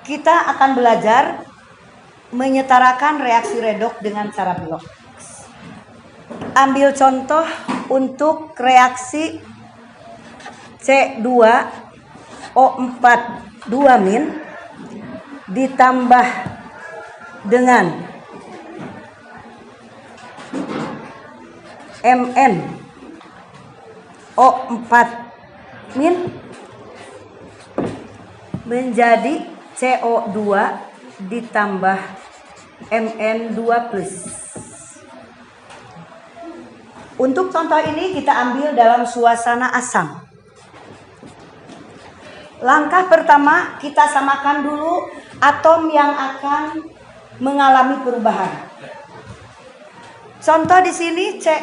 kita akan belajar menyetarakan reaksi redoks dengan cara Bilok. Ambil contoh untuk reaksi C2O4 2- ditambah dengan MnO4- menjadi CO2 ditambah Mn2+. Untuk contoh ini kita ambil dalam suasana asam. Langkah pertama, kita samakan dulu atom yang akan mengalami perubahan. Contoh di sini C,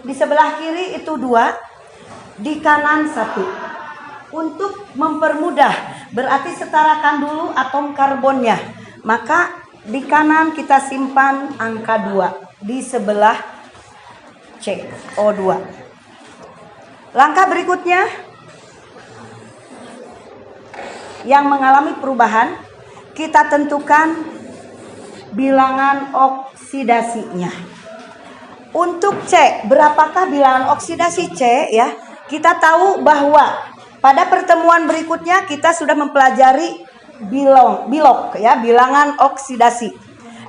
di sebelah kiri itu 2, di kanan 1. Untuk mempermudah, berarti setarakan dulu atom karbonnya. Maka di kanan kita simpan angka 2 di sebelah C, O2. Langkah berikutnya, yang mengalami perubahan, kita tentukan bilangan oksidasinya. Untuk C, berapakah bilangan oksidasi C ya? Kita tahu bahwa pada pertemuan berikutnya kita sudah mempelajari Bilok ya, bilangan oksidasi.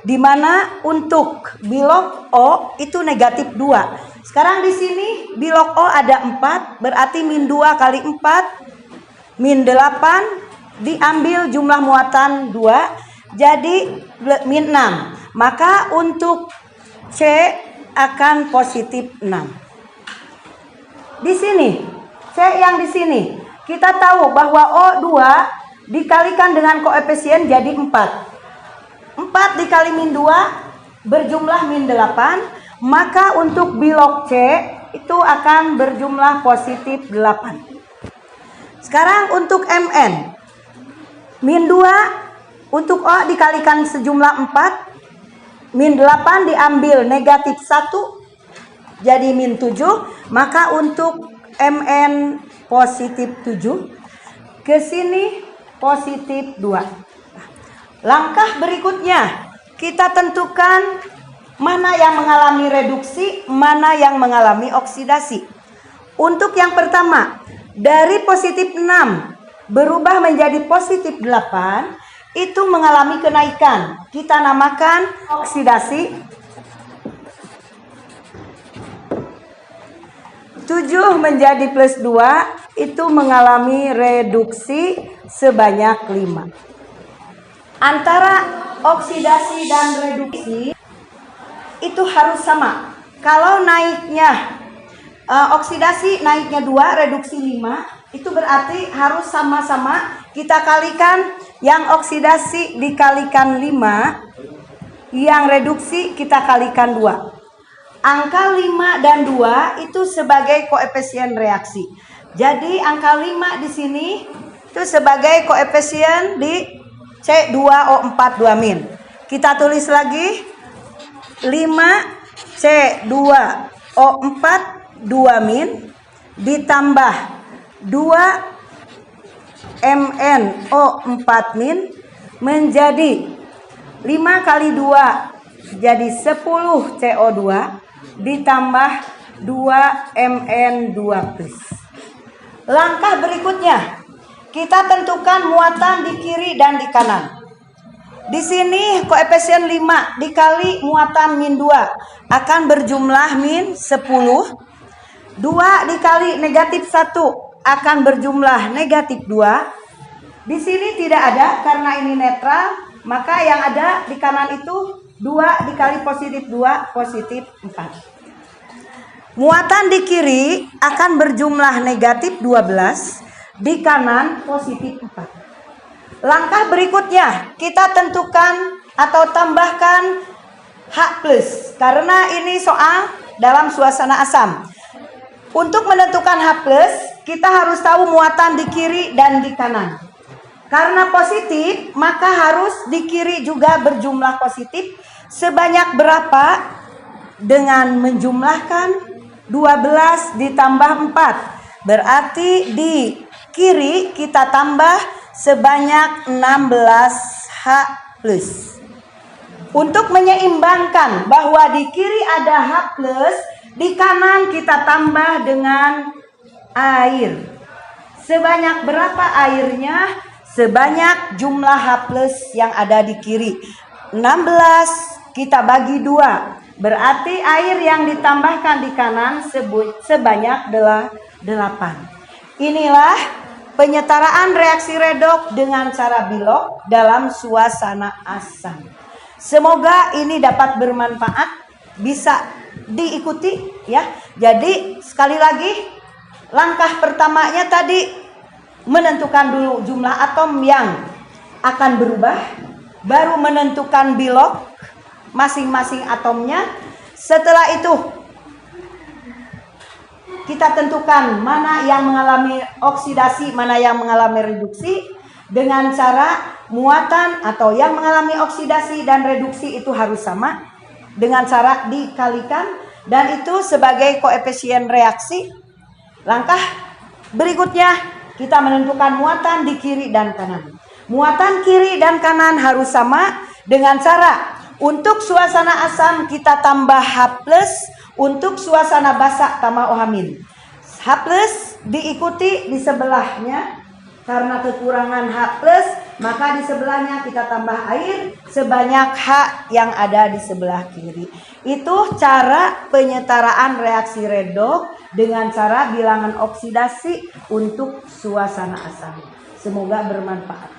Di mana untuk Bilok O itu negatif 2. Sekarang di sini Bilok O ada 4, berarti min 2 kali 4 min 8, diambil jumlah muatan 2 jadi min 6. Maka untuk C akan positif 6. Di sini C yang di sini kita tahu bahwa O2 dikalikan dengan koefisien jadi 4. 4 dikali min 2 berjumlah min 8. Maka untuk Bilok C itu akan berjumlah positif 8. Sekarang untuk Mn, min 2 untuk O dikalikan sejumlah 4. Min 8 diambil negatif 1 jadi min 7. Maka untuk Mn positif 7. Ke sini positif 2. Langkah berikutnya, kita tentukan mana yang mengalami reduksi, mana yang mengalami oksidasi. Untuk yang pertama, dari positif 6 berubah menjadi positif 8, itu mengalami kenaikan. Kita namakan oksidasi. 7 menjadi plus 2 itu mengalami reduksi sebanyak 5. Antara oksidasi dan reduksi itu harus sama. Kalau naiknya oksidasi naiknya 2, reduksi 5, itu berarti harus sama-sama kita kalikan. Yang oksidasi dikalikan 5, yang reduksi kita kalikan 2. Angka 5 dan 2 itu sebagai koefisien reaksi. Jadi angka 5 di sini itu sebagai koefisien di C2O4 2-. Kita tulis lagi 5 C2O4 2- ditambah 2 MnO4- menjadi 5 kali 2 jadi 10 CO2 ditambah 2 Mn2+. Langkah berikutnya, kita tentukan muatan di kiri dan di kanan. Di sini koefisien 5 dikali muatan min 2 akan berjumlah min 10. 2 dikali negatif 1 akan berjumlah negatif 2. Di sini tidak ada karena ini netral, maka yang ada di kanan itu 2 dikali positif 2, positif 4. Muatan di kiri akan berjumlah negatif 12, di kanan positif 4. Langkah berikutnya, kita tentukan atau tambahkan H+, karena ini soal dalam suasana asam. Untuk menentukan H+, kita harus tahu muatan di kiri dan di kanan. Karena positif, maka harus di kiri juga berjumlah positif. Sebanyak berapa? Dengan menjumlahkan 12 ditambah 4. Berarti di kiri kita tambah sebanyak 16H+. Untuk menyeimbangkan bahwa di kiri ada H+, di kanan kita tambah dengan air. Sebanyak berapa airnya? Sebanyak jumlah H+ yang ada di kiri. 16 kita bagi 2. Berarti air yang ditambahkan di kanan sebanyak 8. Inilah penyetaraan reaksi redoks dengan cara Bilog dalam suasana asam. Semoga ini dapat bermanfaat, bisa diikuti ya. Jadi sekali lagi, langkah pertamanya tadi menentukan dulu jumlah atom yang akan berubah, baru menentukan Bilog masing-masing atomnya. Setelah itu kita tentukan mana yang mengalami oksidasi, mana yang mengalami reduksi dengan cara muatan atau yang mengalami oksidasi dan reduksi itu harus sama dengan cara dikalikan, dan itu sebagai koefisien reaksi. Langkah berikutnya kita menentukan muatan di kiri dan kanan. Muatan kiri dan kanan harus sama dengan cara untuk suasana asam kita tambah H+, untuk suasana basa tambah OH-. H+ diikuti di sebelahnya, karena kekurangan H+, maka di sebelahnya kita tambah air sebanyak H yang ada di sebelah kiri. Itu cara penyetaraan reaksi redoks dengan cara bilangan oksidasi untuk suasana asam. Semoga bermanfaat.